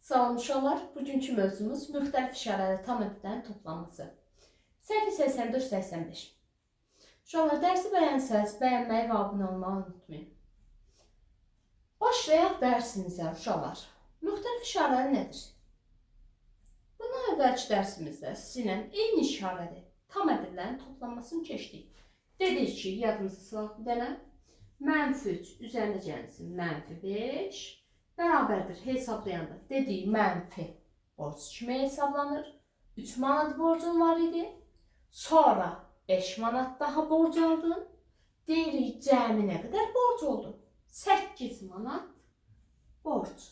Salam uşaqlar, bugünkü mövzumuz müxtəlif işarəli tam ədədlərin toplanması. Səhifə 84-85. Uşaqlar, dərsi bəyənsəz, bəyənməyi və abunə olmağı unutmayın. Başlayaq dərsimizə uşaqlar. Müxtəlif işarəli nədir? Bundan əvvəlki dərsimizdə sizinlə eyni işarəli tam ədədlərin toplanmasını keçdik. Dedik ki, yadımızı salaq bir dənə. -3 üzərinə gəlsin -5 bərabərdir hesablayanda dediyi mənfi borc kimi hesablanır. 3 manat borcun var idi. Sonra 5 manat daha borc aldın. Deyirik cəmi nə qədər borc oldu? 8 manat borc.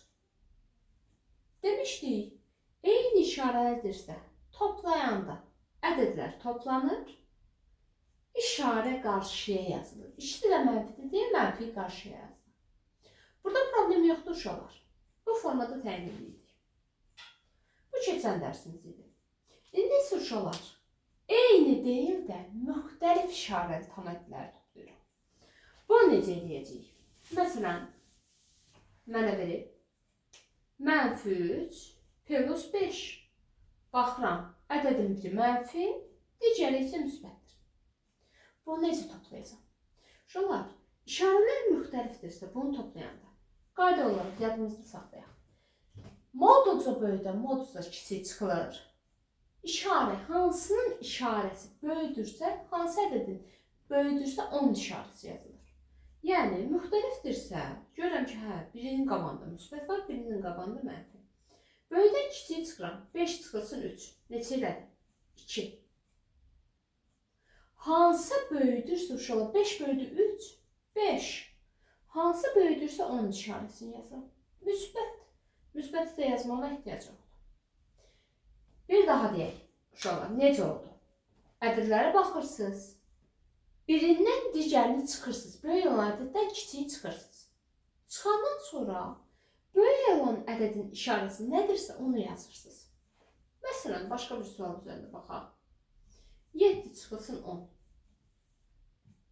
Demişdik, eyni işarəlidirsə toplayanda ədədlər toplanır. İşarə qarşıya yazılır. İkisi də mənfidir deyə mənfi qarşıya yazılır. Burada problem yoxdur uşaqlar. Bu formada təyin edirik. Bu keçən dərsimiz idi. İndi isə uşaqlar eyni deyil də müxtəlif işarəli tam ədədləri toplayırıq. Bunu necə edəcəyik? Məsələn, mənə verib -3 plus 5. Baxıram, ədədin biri mənfi, digəri isə müsbətdir. Bunu necə toplayacağım? Uşaqlar, işarələr müxtəlifdirsə bunu toplayanda qayda olaraq yadımızda saxlayaq. Mod uca böyüdən mod uca kiçik çıxılır. İşarə hansının işarəsi böyüdürsə, hansı ədədin böyüdürsə onun işarəsi yazılır. Yəni müxtəlifdirsə, görürəm ki, birinin qabağında müsbət var, birinin qabağında mənfi. Böyüdən kiçik çıxıram. 5 çıxılsın 3. Neçə elədir? 2. Hansı böyüdürsə uşaqlar 5 bölüdü 3, 5. Hansı böyüdürsə onun işarəsini yazalım. Müsbət. Müsbəti də yazmağa ehtiyac yoxdur. Bir daha deyək uşaqlar, necə oldu? Ədədlərə baxırsınız. Birindən digərini çıxırsınız. Böyük olan ədəddən kiçiyi çıxırsınız. Çıxandan sonra böyük olan ədədin işarəsi nədirsə onu yazırsınız. Məsələn, başqa bir sual üzərində baxaq. 7 çıxılsın 10.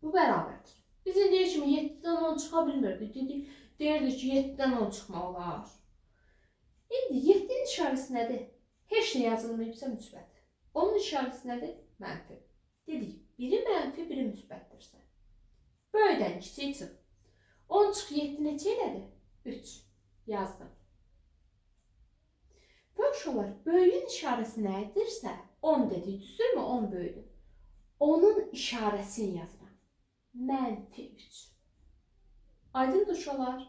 Bu bərabərdir. Biz indiyə kimi 7-dən 10 çıxa bilmirdik. Deyirdik ki, 7-dən 10 çıxmaq olar. İndi 7-nin işarəsi nədir? Heç nə yazılmayıbsa müsbət. Onun işarəsi nədir? Mənfi. Dedik, biri mənfi, biri müsbətdirsə. Böyüdən kiçik çıx. 10 çıx 7 neçə elədi? 3. Yazdım. Böyük uşaqlar, böyüyün işarəsi nədirsə 10 dedik, düzdürmü? 10 böyüdür. Onun işarəsini yazıram. -3. Aydındır uşaqlar.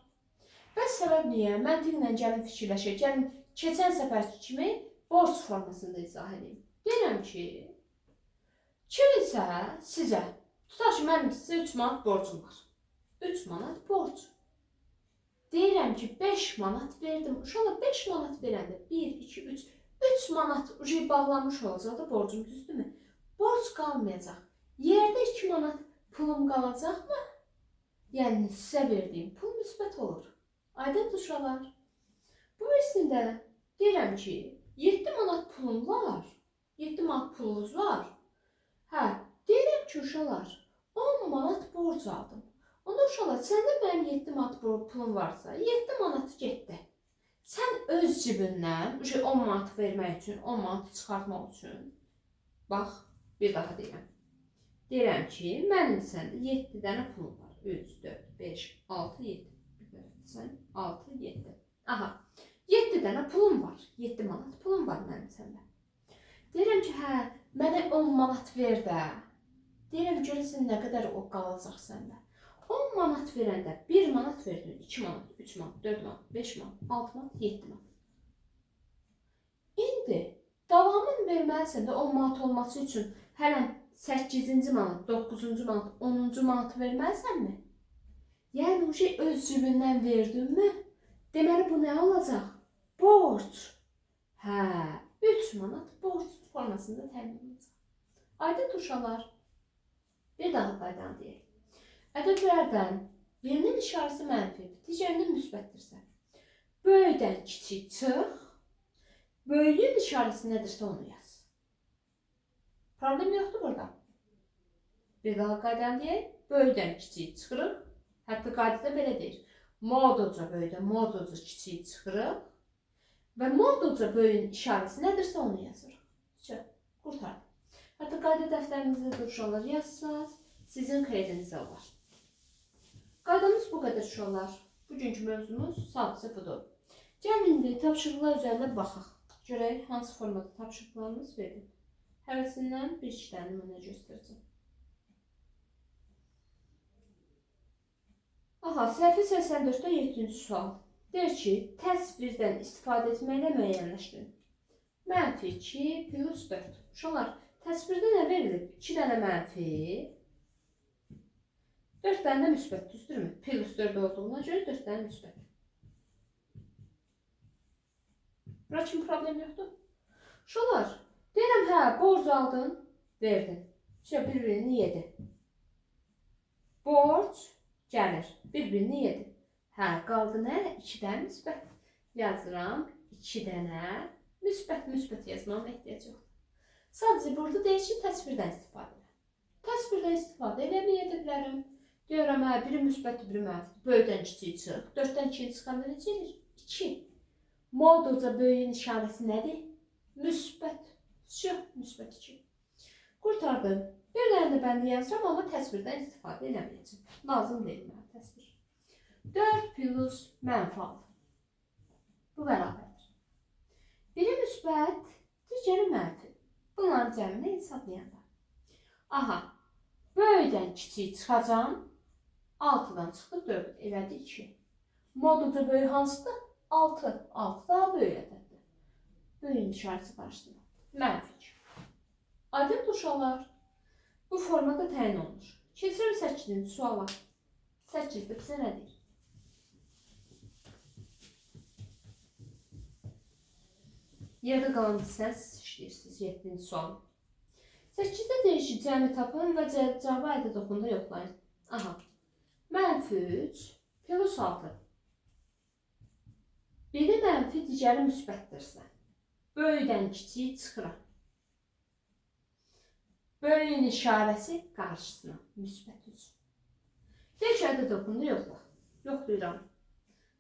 Bəs səbəb niyə? Məntiqlə gəlin fikirləşək. Gəlin keçən səfərki kimi borc formasında izah edeyim. Deyirəm ki, kiminsə sizə, tutaq ki, mənim sizə 3 manat borcum var. 3 manat borc. Deyirəm ki, 5 manat verdim. Uşaqlar 5 manat verəndə 1, 2, 3, 3 manat ucu bağlanmış olacaq da borcum, düzdürmü? Borc qalmayacaq. Yerdə 2 manat pulum qalacaqmı? Yəni sizə verdiyim pul müsbət olur. Aydındır uşaqlar. Bu birisində deyirəm ki, 7 manat pulum var. 7 manat pulunuz var. Deyirəm ki, uşaqlar, 10 manat borc aldım. Onda uşaqlar, səndə mənim 7 manat pulum varsa, 7 manat getdi. Sən öz cibindən 10 manat vermək üçün, 10 manat çıxartmaq üçün, bax, bir daha deyirəm. Deyirəm ki, mənim səndə 7 dənə pulum var. 3, 4, 5, 6, 7. 6, 7. Aha, 7 dənə pulum var. 7 manat pulum var mənim səndə. Deyirəm ki, mənə 10 manat ver də. Deyirəm, görəsən nə qədər o qalacaq səndə. 10 manat verəndə 1 manat verdin, 2 manat, 3 manat, 4 manat, 5 manat, 6 manat, 7 manat. İndi davamını verməlisən də 10 manat olması üçün hələn 8-ci manat, 9-cu manat, 10-cu manat verməlisənmi? Yəni öz cibindən verdinmi? Deməli bu nə olacaq? Borc. 3 manat borc formasında təmin olacaq. Aydın uşaqlar. Bir daha qaydanı deyək. Ədədlərdən birinin işarəsi mənfidir, digərinin müsbətdirsə. Böyüdən kiçik çıx. Böyüyün işarəsi nədirsə onu yaz. Problem yoxdur burada. Bir daha qaydanı deyək. Böyüdən kiçik çıxırıq. Hətta qaydada belə deyir. Mod uca böyüdən mod uca kiçik çıxırıq. Və modulca böyüyün işarəsi nədirsə onu yazırıq. Qurtardı. Hətta qayda dəftərinizdə də uşaqlar yazsaz, sizin xeyrinizə olar. Qaydamız bu qədər uşaqlar. Bugünkü mövzumuz sadəcə budur. Gəlin indi tapşırıqlar üzərində baxaq. Görək hansı formada tapşırıqlarımız verilib. Həvəsindən bir iki dənə mənə göstərəcəm. Aha, səhifə 84-də 7-ci sual. Deyir ki, təsvirdən istifadə etməklə müəyyənləşdirin. -2 plus 4. Uşaqlar, təsvirdə nə verilib? 2 dənə mənfi, 4 dənə də müsbət, düzdürmü? Plus 4 olduğuna görə 4 dənə müsbət. Bura kimi problem yoxdur. Uşaqlar, deyirəm, hə, borc aldın, verdin. Bir-birini yedi. Borc gəlir, bir-birini yedi. Hə, qaldı nə? 2 dənə müsbət. Yazıram, 2 dənə müsbət yazmam ehtiyac yoxdur. Sadəcə burada deyir ki, təsvirdən istifadə edə. Təsvirdən istifadə edə bilərəm. Deyirəm, hə, biri müsbətdir, biri mənfidir. Böyükdən kiçiyi çıx. 4-dən 2-yi çıxanda necə edir? 2. Modulca böyüyün işarəsi nədir? Müsbət. Müsbət 2. Qurtardım. Bir dənə də bəndə yazıram, amma təsvirdən istifadə eləməyəcəm. Lazım deyil mənə təsvir. 4 plus -6. Bu bərabərdir. Biri müsbət, digəri mənfi. Bunların cəmini hesablayanda. Aha, böyükdən kiçiyi çıxacam. 6-dan çıxdı 4, elədi 2. Modulca böyük hansıdır? 6. 6 daha böyük ədəddir. Böyüyün işarəsi qarşısında. -2. Aydın uşaqlar. Bu formada təyin olunur. Keçirim 8-ci suala. 8-də bizə nə deyir? Yerdə qalan hissəniz işləyirsiniz 7-ci sual. 8-də deyir ki, cəmi tapın və cavabı ədəd oxunda yoxlayın. Aha. -3 plus 6. Biri mənfi, digəri müsbətdirsə. Böyükdən kiçiyi çıxıram. Böyüyün işarəsi qarşısına. Müsbət 3. Deyir ki, ədəd oxunda yoxla. Yoxlayıram.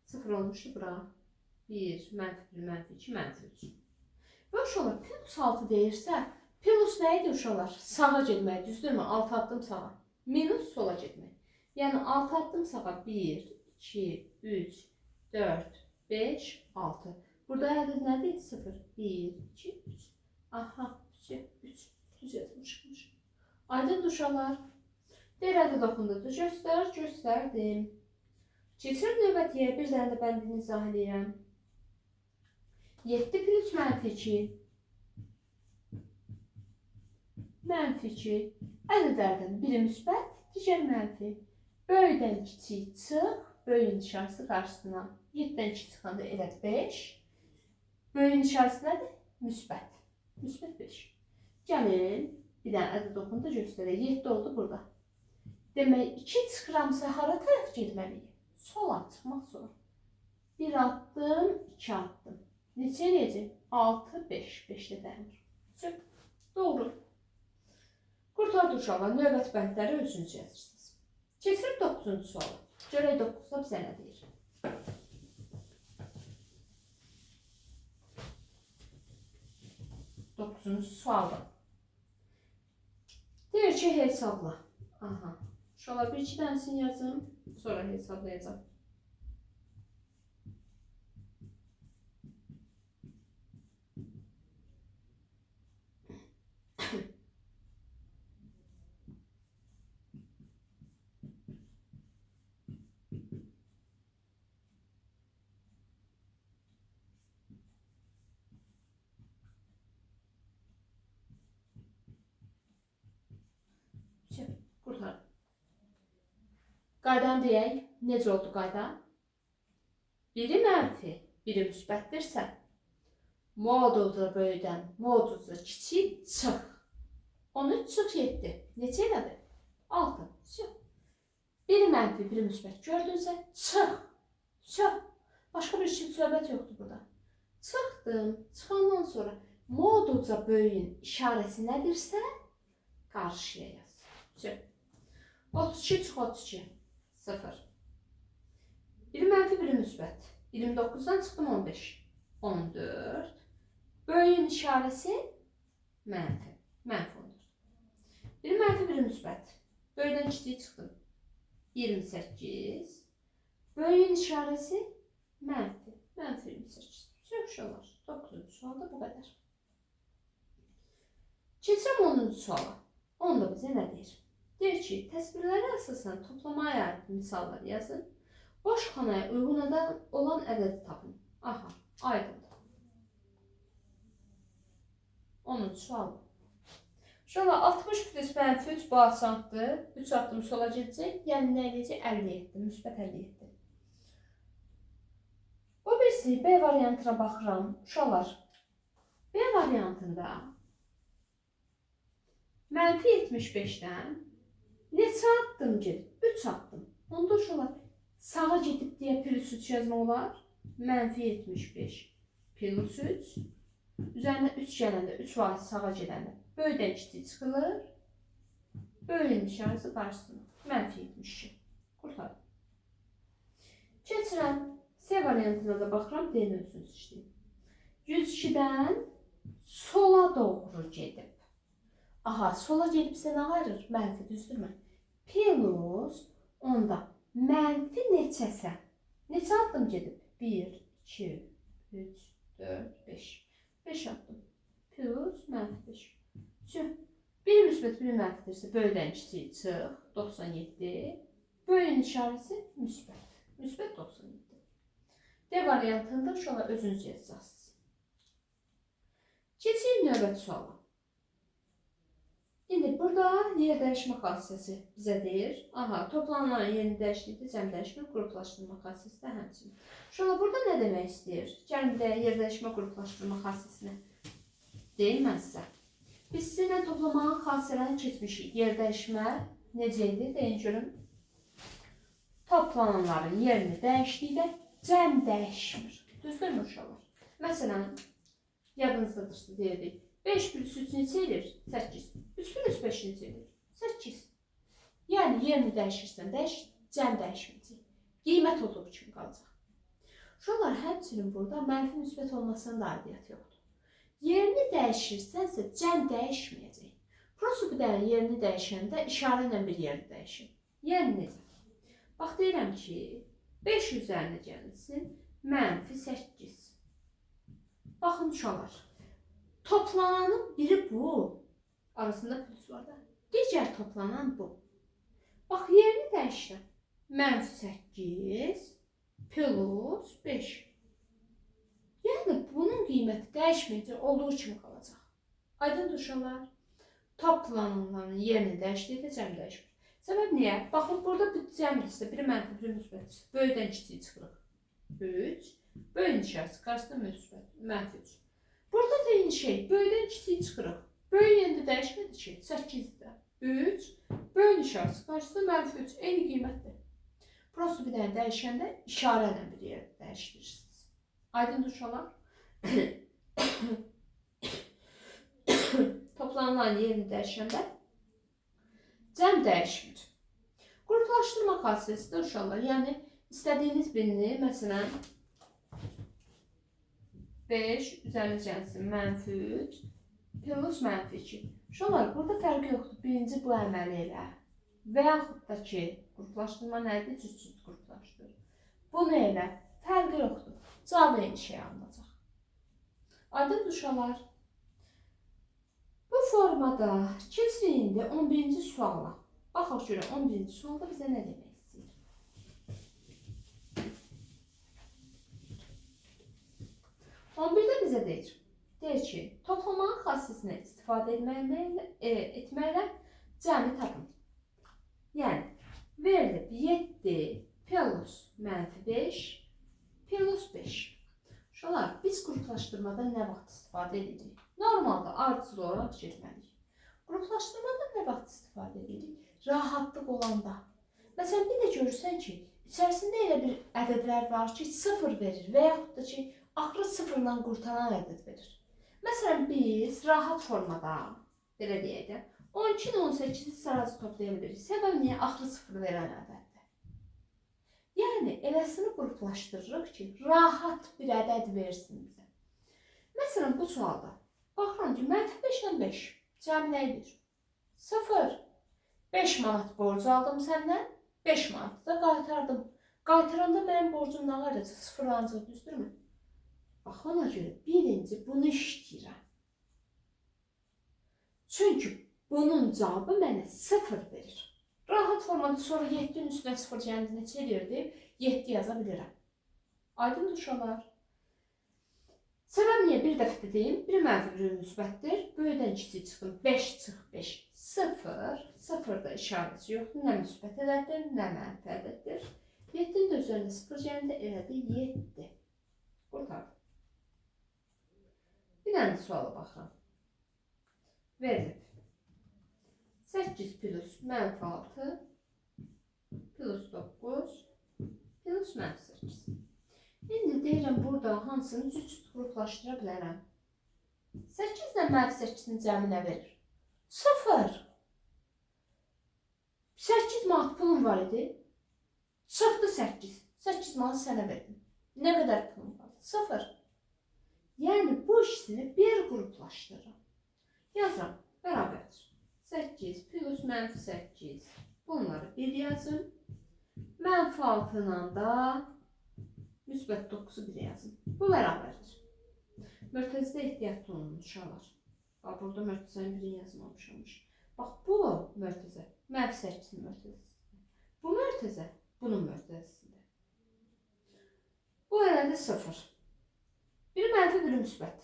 0 olmuşdu bura. 1, -1, -2, -3. Və uşaqlar, plus 6 deyirsə, plus nə idi uşaqlar? Sağa getmək, düzdürmü? 6 addım sağa. Minus sola getmək. Yəni 6 addım sağa 1, 2, 3, 4, 5, 6. Burada ədəd nədir? 0, 1, 2, 3. Aha, 3. Düz yazmışıq. Aydın uşaqlar. Deyir ədəd oxundadır. Göstərdim. Keçir növbətiyə bir dənə də bəndini izah edirəm. 7 plus -2. -2. Ədədlərdən biri müsbət, digəri mənfi. Böyükdən kiçik çıx, böyüyün işarəsi qarşısına. 7-dən 2 çıxanda elə 5. Böyüyün işarəsi nədir? Müsbət. Müsbət 5. Gəlin, bir dənə ədəd oxunda göstərək. 7 oldu burada. Demək, 2 çıxıramsa hara tərəf getməliyik? Sola çıxmaq sonra. 1 addım, 2 addım. Neçə eləyəcək? 6, 5. 5-də dayanır. Doğru. Qurtardı uşaqlar. Növbət bəndləri özünüz yazırsınız. Keçirib 9-cu sualı. Görək 9-da bizə nə deyir? Dokuzuncu sualda. Deyir ki, hesabla. Aha. Uşaqlar, bir-iki dənəsini yazım. Sonra hesablayacağım. Qurtardım. Qaydanı deyək. Necə oldu qayda? Biri mənfi, biri müsbətdirsə, modulca böyükdən modulca kiçik çıx. 13 çıx 7. Neçə elədi? 6. Biri mənfi, biri müsbət gördünsə, çıx. Başqa bir şey söhbət yoxdur burada. Çıxdım. Çıxandan sonra modulca böyüyün işarəsi nədirsə, qarşıya yaz. 32 çıx 32. 0. Biri mənfi, biri müsbət. 29-dan çıxdım 15. 14. Böyüyün işarəsi mənfi. Mənfi 14. Biri mənfi, biri müsbət. Böyüdən kiçiyi çıxdım. 28. Böyüyün işarəsi mənfi. Mənfi 28. Yaxşı olar. 9-cu sualda bu qədər. Keçirəm 10-cu suala. Onda bizə nə deyir? Deyir ki, təsvirlərə əsasən toplamaya aid misallar yazın. Boş xanaya uyğun olan ədədi tapın. Aha, aydındır. 10-cu sual. Şöyle 60 plus mənfi 3 bu asandır. 3 addım sola gedəcək. Yəni nə edəcək? 57. Müsbət 57. Bu birisi B variantına baxıram. Uşaqlar, B variantında mənfi 75-dən neçə addım gedib? 3 addım. Onda uşaqlar sağa gedib deyə plus 3 yazmaq olar. Mənfi 75 plus 3. Üzərinə 3 gələndə, 3 var sağa gedəndə böyüdən kiçik çıxılır. Böyüyün işarəsi qarşısına. Mənfi 72. Qurtar. Keçirəm. C variantına da baxıram. D-nin özünü seçdim. 102-dən sola doğru gedib. Aha, sola gedibsə nə ayırır? Mənfi, düzdürmü? Plus onda mənfi neçəsə. Neçə addım gedib? 1, 2, 3, 4, 5. 5 addım. Plus mənfi 5. Bir müsbət, bir mənfidirsə böyüdən kiçik çıx. 97. Böyüyün işarəsi müsbət. Müsbət 97. D variantında uşaqlar özünüz yazacaqsınız. Keçirik növbəti suala. İndi burada yer dəyişmə xassəsi bizə deyir. Aha, toplanılan yerini dəyişdikdə cəm dəyişmə, qruplaşdırma xassəsi də həmçinin. Şöyle burada nə demək istəyir? Gəlin də yer dəyişmə, qruplaşdırma xassəsini deyim mən sizə. Biz sizinlə toplamağın xassələrini keçmişik. Yer dəyişmə necə idi? Deyin görün. Toplananların yerini dəyişdikdə cəm dəyişmir. Düzdürmü uşaqlar? Məsələn, yadınızdadırsa deyirdik. 5 plus 3 neçə edir? 8. 3 plus 5 neçə edir? 8. Yəni yerini dəyişirsən, cəm dəyişməyəcək. Qiymət olduğu kimi qalacaq. Uşaqlar, həmçinin burada mənfi müsbət olmasına da aidiyyət yoxdur. Yerini dəyişirsənsə cəm dəyişməyəcək. Prosta bir dənə yerini dəyişəndə işarə ilə bir yerini dəyişir. Yəni necə? Bax, deyirəm ki, 5 üzərinə gəlsin, mənfi 8. Baxın uşaqlar, toplananın biri bu. Arasında plus var da. Digər toplanan bu. Bax, yerini dəyişirəm. Mənfi 8 plus 5. Yəni, bunun qiyməti dəyişməyəcək, olduğu kimi qalacaq. Aydın uşaqlar, toplananların yerini dəyişdikdə cəm dəyişmir. Səbəb niyə? Baxın, burada bir cəmdirsə, biri mənfi, biri müsbət. Böyüdən kiçiyi çıxırıq. 3. Böyüyün işarəsi qarşısında müsbət. Mənfi 3. Burada da eyni şey. Böyüdən kiçiyi çıxırıq. Böyü yerində dəyişmədi ki. 8-də. 3. Böyüyün işarəsi qarşısında mənfi 3. Eyni qiymətdir. Prosta bir dənə dəyişəndə işarə ilə bir yer dəyişdirirsiniz. Aydın uşaqlar. Toplanılan yerini dəyişəndə cəm dəyişmir. Qruplaşdırma xassəsi də uşaqlar. Yəni, istədiyiniz birini, məsələn, 5 üzərinə gəlsin, mənfi 3, plus mənfi 2. Uşaqlar, burada fərqi yoxdur. Birinci bu əməli elə. Və yaxud da ki, qruplaşdırma nədir? Cüz-cüz qruplaşdır. Bunu elə. Fərqi yoxdur. Cavab eyni şey alınacaq. Aydın uşaqlar. Bu formada keçirik indi 11-ci suala. Baxaq görək 11-ci sualda bizə nə demək istəyir? Bizə deyir. Deyir ki, toplamağın xassəsinə istifadə etməklə cəmi tapın. Yəni, verilib 7 plus mənfi 5 plus 5. Uşaqlar, biz qruplaşdırmada nə vaxt istifadə edirik? Normalda ardıcıl olaraq getməliyik. Qruplaşdırmada nə vaxt istifadə edirik? Rahatlıq olanda. Məsələn, bir də görürsən ki, içərisində elə bir ədədlər var ki, 0 verir və yaxud da ki, axırı 0-dan qurtaran ədəd verir. Məsələn, biz rahat formada, belə deyək də, 12-ni 18-i sırası toplaya bilirik. Səbəb niyə? Axırı 0 verən ədəddir. Yəni, eləsini qruplaşdırırıq ki, rahat bir ədəd versin bizə. Məsələn, bu sualda baxıram ki, -5-lə 5 cəmi nə edir? 0. 5 manat borc aldım səndən, 5 manat da qaytardım. Qaytaranda mənim borcum nə qalacaq? Sıfırlanacaq, düzdürmü? Bax, ona görə birinci bunu işləyirəm. Çünki bunun cavabı mənə 0 verir. Rahat formada sonra 7-nin üstünə 0 gəldi neçə edirdi? 7 yaza bilirəm. Aydın uşaqlar. Səbəb niyə? Bir dəfə deyim. Biri mənfi, biri müsbətdir. Böyüdən kiçik çıxdım. 5 çıx 5. 0. 0-da işarəsi yoxdur. Nə müsbət ədəddir, nə mənfi ədəddir. 7-nin də üzərində 0 gəlində elədi 7. Qurtardı. Bir dənə suala baxıram. Verilib. 8 plus -6 plus 9 plus -8. İndi deyirəm burada hansını cüt qruplaşdıra bilərəm. 8 ilə -8-in cəmi nə verir? 0. 8 manat pulum var idi. Çıxdı 8. 8 manat sənə verdim. Nə qədər pulum var? 0. Yəni bu ikisini bir qruplaşdırıram. Yazıram. Bərabərdir. 8 plus -8. Bunları bir yazın. -6 ilə da müsbət 9'u 1 yazın. Bu bərabərdir. Mörtəzədə ehtiyatlı olun uşaqlar. Bax, burada mörtəzənin birini yazmamışamış. Bax, bu mörtəzə. -8'in mörtəzəsində. Bu mörtəzə bunun mörtəzəsində. Bu elədi 0. Biri mənfi, biri müsbət.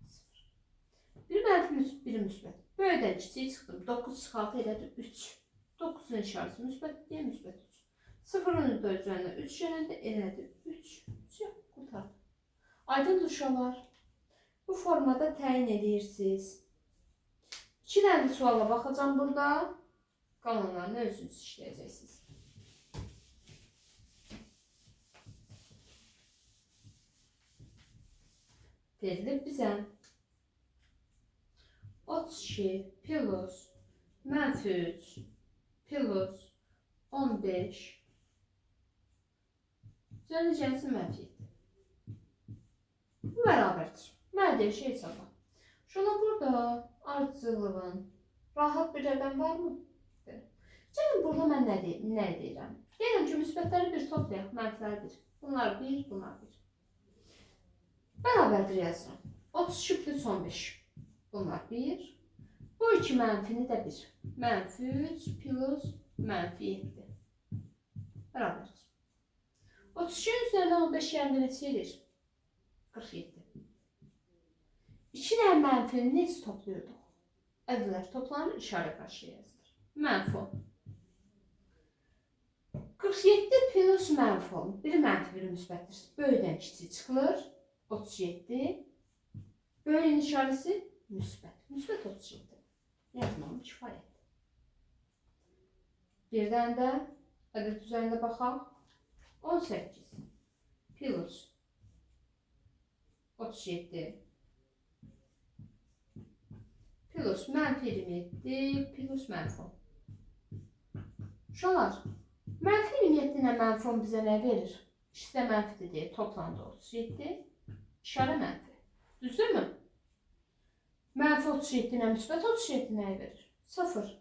0. Biri mənfi, biri müsbət. Böyüdən kiçiyi çıxdım. 9 çıx 6 elədi 3. 9'un işarəsi müsbət deyə müsbət 3. 0'ın da üzərində 3 gələndə elədi 3. Yox, qurtardı. Aydın uşaqlar. Bu formada təyin edirsiniz. 2 dənə suala baxacağım burada. Qalanlarını özünüz işləyəcəksiniz. Verilib bizə 32 plus -3 plus 15 üzerinde gəlsin -7. Bu bərabərdir. Mənə şey hesabla. Şuna burada ardıcıllığın rahat bir rəqəm var mı? Gəlin burada mən nə deyirəm? Deyirəm ki, müsbətləri bir toplayaq, mənfiləri 1. Bunlar 1, bunlar 1. Bərabərdir yazıram. 32 plus 15. Bunlar 1. Bu iki mənfini də 1. -3 plus -7. Bərabərdir. 32'nin üzərindən 15 yerində neçə edir? 47. 2 dənə mənfini necə topluyorduk? Ədədlər toplanır, işarə qarşıya yazılır. -10. 47 plus -10. Biri mənfi, biri müsbətdir. Böyüdən kiçik çıxılır. 37. Böyüyün işarəsi müsbət. Müsbət 37. Yazmam kifayət. Birdən də ədəd üzərində baxaq. 18 plus 37 plus -27 plus -10. Uşaqlar, -27 ilə -10 bizə nə verir? İkisi də mənfidir deyə toplandı 37. İşarə mənfi. Düzdürmü? -37 ilə müsbət 37 nəyə verir? 0.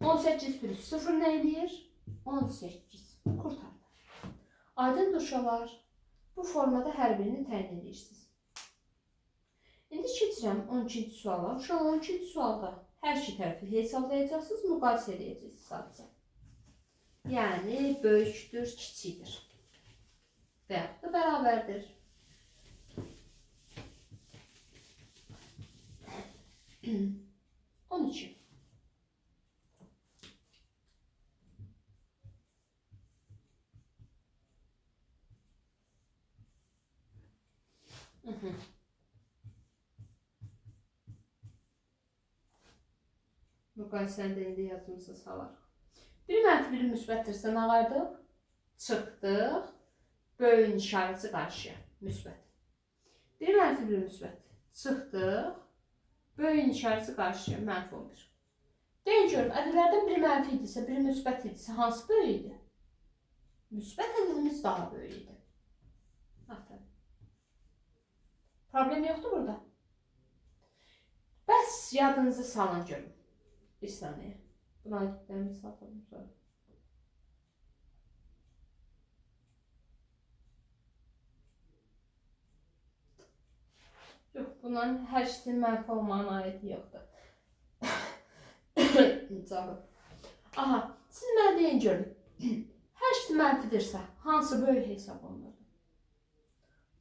18 plus 0 nə edir? 18. Kurtardı. Aydın uşaqlar, bu formada hər birini təyin edirsiniz. İndi keçirəm 12-ci suala. Uşaqlar 12-ci sualda hər iki tərəfi hesablayacaqsınız, müqayisə edəcəksiniz sadəcə. Yəni böyükdür, kiçikdir. Və yaxud da bərabərdir. On iki. Müqayisəni də indi yazımıza salaq. Biri mənfi, biri müsbətdirsə nə qayırdıq? Çıxdıq. Böyüyün işarəsi qarşıya. Müsbət. Biri mənfi, biri müsbət. Çıxdıq. Böyüyün işarəsi qarşıya. Mənfi 11. Deyin görüm, ədədlərdən biri mənfi idisə, biri müsbət idisə, hansı böyük idi? Müsbət ədədimiz daha böyük idi. Aferin. Problem yoxdur burada. Bəs yadınızı salın görün. Bir saniye. Buna aidliklərimi satalım sonra. Yox, bunların hər ikisi mənfi olmanın aidi yoxdur. Cavab. Aha, siz mənə deyin görün. Hər ikisi mənfidirsə, hansı böyük hesab olunurdu?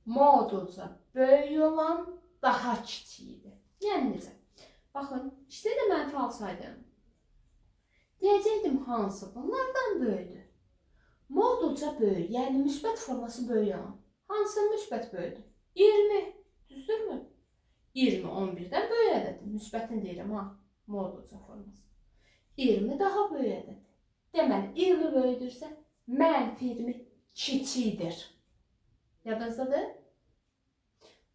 Modulca böyük olan daha kiçikdir. Yəni necə? Baxın, ikisi də mənfi alsaydım. Deyəcəkdim hansı bunlardan böyükdür? Modulca böyük, yəni müsbət forması böyük olan. Hansı müsbət böyükdür? 20, düzdürmü? 20, 11-dən böyük ədəddir. Müsbətin deyirəm ha, modulca forması. 20 daha böyük ədəddir. Deməli, 20 böyüdürsə, mənfi 20 kiçikdir. Yadınızdadır?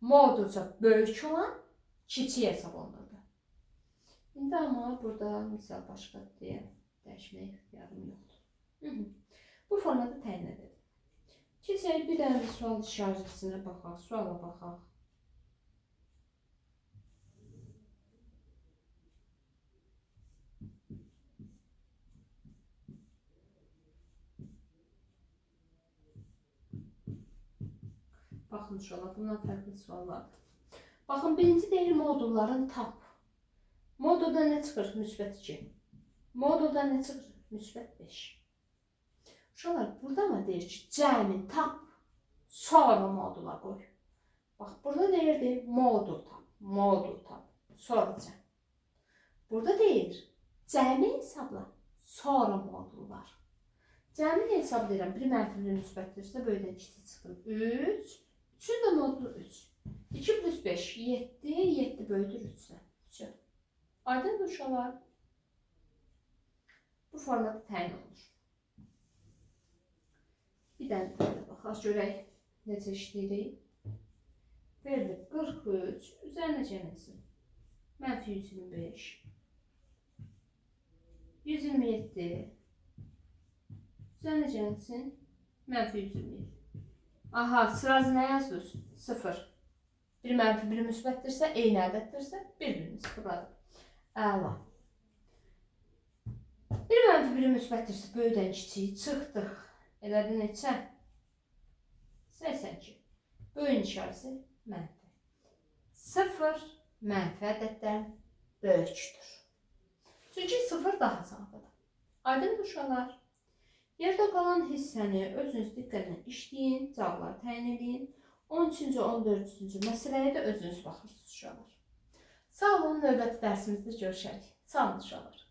Modulca böyük olan kiçik hesab olunurdu. İndi amma burada misal başqa deyə dəyişmək ixtiyarım yoxdur. Bu formada təyin edir. Keçək bir dənə sual işarəsinə baxaq, suala baxaq. Baxın uşaqlar, bunlar fərqli suallardır. Baxın, birinci deyir modulların tap. Modulda nə çıxır? Müsbət 2. Modulda nə çıxır? Müsbət 5. Uşaqlar, burada mı deyir ki, cəmi tap, sonra modula qoy. Bax, burada deyirdi modul tap, sonra cəm. Burada deyir, cəmi hesabla, sonra modul var. Cəmi hesablayıram, bir mənfi bir müsbətdirsə, böyüdən kiçik çıxır. 3, 3-ün də modulu 3. 2 plus 5, 7, 7 böyüdür 3-dən. 3. Aydındır uşaqlar. Bu formada təyin olur. Bir dənə də baxaq, görək necə işləyirik. Verilir 43, üzərinə cəmləsin. Mənfi 125. 127. Üzərinə cəmləsin. Mənfi 127. Aha, sırası nə yazdınız? 0. Bir mənfi, bir müsbətdirsə, eyni ədəddirsə, bir-birini sıfırladır. Əla. Bir mənfi, bir müsbətdirsə, böyüdən kiçik çıxdıq. Elədi neçə? 82. Böyün işarəsi mənfi. 0 mənfi ədəddən böyükdür. Çünki 0 daha sağdadır. Aydındır uşaqlar. Yerdə qalan hissəni özünüz diqqətlə işləyin, cavabları təyin edin. 13-cü, 14-cü məsələyə də özünüz baxırsınız uşaqlar. Sağ olun, növbəti dərsimizdə görüşərik. Sağ olun uşaqlar.